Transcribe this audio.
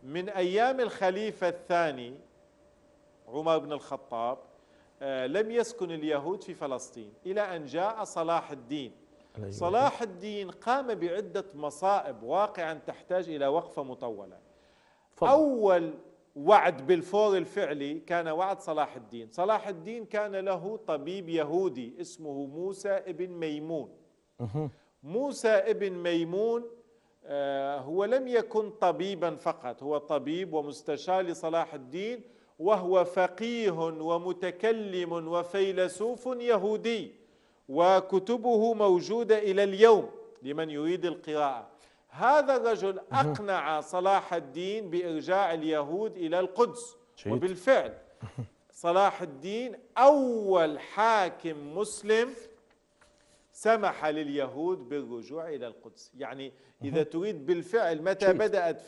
من أيام الخليفة الثاني عمر بن الخطاب لم يسكن اليهود في فلسطين إلى أن جاء صلاح الدين. صلاح الدين قام بعدة مصائب واقعا تحتاج إلى وقفة مطولة. أول وعد بالفور الفعلي كان وعد صلاح الدين. صلاح الدين كان له طبيب يهودي اسمه موسى ابن ميمون. موسى ابن ميمون هو لم يكن طبيبا فقط، هو طبيب ومستشار لصلاح الدين، وهو فقيه ومتكلم وفيلسوف يهودي، وكتبه موجودة إلى اليوم لمن يريد القراءة. هذا الرجل أقنع صلاح الدين بإرجاع اليهود إلى القدس، وبالفعل صلاح الدين أول حاكم مسلم سمح لليهود بالرجوع إلى القدس. يعني إذا تريد بالفعل متى بدأت